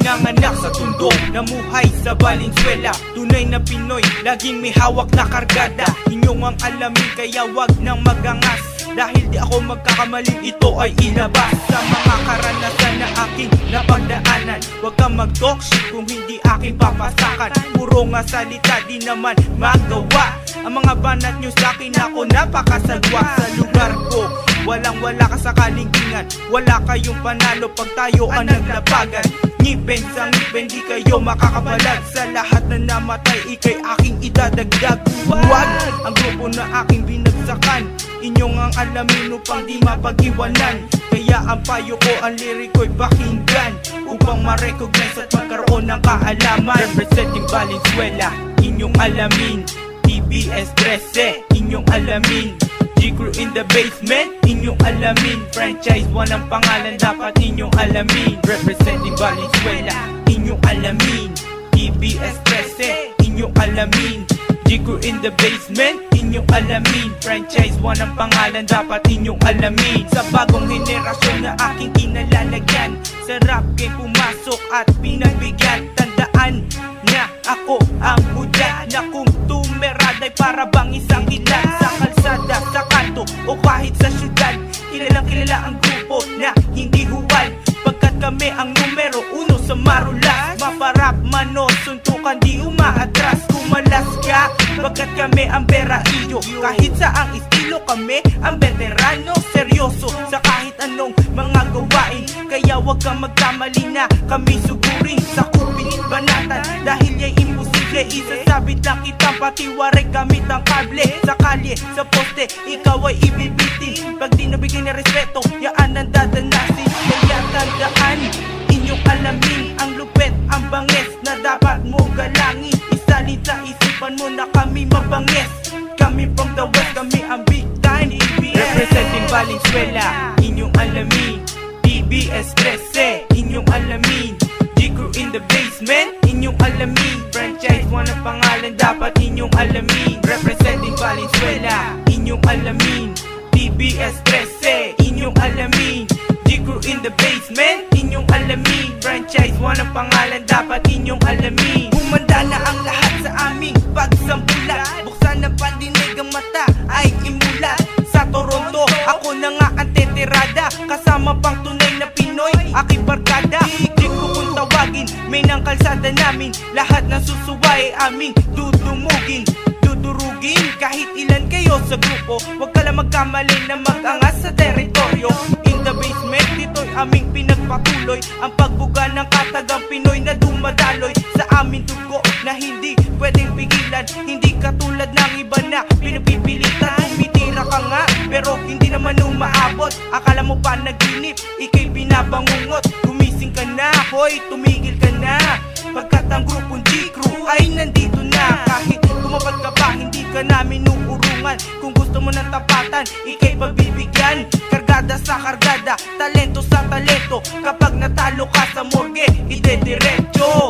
Pinanganak sa tundo, namuhay sa Valenzuela. Tunay na Pinoy, laging may hawak na kargada. Inyong ang alamin, kaya wag nang magangas. Dahil di ako magkakamaling, ito ay ilabas sa mga karanasan na aking napagdaanan. Huwag kang mag-talk shit kung hindi aking papasakan. Puro nga salita, di naman magawa. Ang mga banat nyo sa'kin, ako napakasagwa. Sa lugar ko, walang-wala ka sa kaligtingan. Wala kayong panalo pag tayo ang naglabagan. Ngipin sa ngipin, di kayo makakabalag. Sa lahat na namatay, ikay aking idadagdag. Huwag ang grupo na aking binagsakan. Inyong ang alamin upang di mapag-iwanan. Kaya ang payo ko, ang liriko'y pakinggan, upang ma-recognize at magkaroon ng kaalaman. Representing Valenzuela, inyong alamin. TBS 13, inyong alamin. G-Crew in the basement, inyong alamin. Franchise 1 ang pangalan, dapat inyong alamin. Representing Valenzuela, inyong alamin. TBS 13, inyong alamin. G-Crew in the basement, inyong alamin. Franchise 1 ang pangalan, dapat inyong alamin. Sa bagong henerasyon na aking kinalalagyan, sa rap game pumasok at pinagbigyan. Tandaan na ako ang hudya, na kung tumeraday para bang isang ilan. Sa kalsada, sa kanto o kahit sa syudad, kilalang kilala ang grupo na hindi huwal. Pagkat kami ang numero 1 sa Marulas. Maparap, manos, suntukan, di umaatras. Kumalas ka, pagkat kami ang beraiyo. Kahit sa ang estilo, kami ang veterano. Seryoso sa kahit anong mga gawain. Kaya wag kang magkamali na kami sugurin sa kuping banatan. Dahil ya'y imposible, isasabit lang kitang patiwaray gamit ang kable. Sa kalye, sa poste, ikaw ay ibibitin. Pag di nabigyan ng respeto, yaan ang dadanasin. Kaya tandaan, inyong alamin. Ang lupet, ang banges na dapat mo galangin. Isalin sa isipan mo na kami mabangis. Kami from the west, kami ang big time TBS. Representing Valenzuela, inyong alamin. TBS 13, inyong alamin. G-Crew in the basement, inyong alamin. Franchise 1 ang pangalan, dapat inyong alamin. Representing Valenzuela, inyong alamin. TBS 13, inyong alamin. G-Crew in the basement, inyong alamin. Franchise 1 ang pangalan, dapat inyong alamin. Humanda na ang lahat sa aming pagsambulat. Buksan ang pandinig, ang mata ay imulat. Sa Toronto, ako na nga ang teterada. Kasama pang tunay na Pinoy, aking barkada. Jeep ko kung tawagin, may ng kalsada namin. Lahat ng susuway aming dudumugin. Dudurugin kahit ilan kayo sa grupo. Huwag ka lang magkamali na mag-angas sa teritoryo. In the basement, dito'y aming pinagpatuloy ang pagbuga ng katagang Pinoy na dumadaloy sa aming dugo na hindi pwedeng pigilan. Hindi katulad ng iba na pinapipilitan. Tumitira ka nga pero hindi naman umaabot. Akala mo pa naginip, ikay binabangungot. Gumising ka na, hoy, tumigil ka na. Pagkat ang grupong G-Crew ay nandito na. Kahit tumapad ka pa, hindi ka namin uurungan. Kung gusto mo ng tapatan, ikay pagbibigyan. Kargada sa kargada, talento sa talento. Kapag natalo ka sa morgue, idediretso.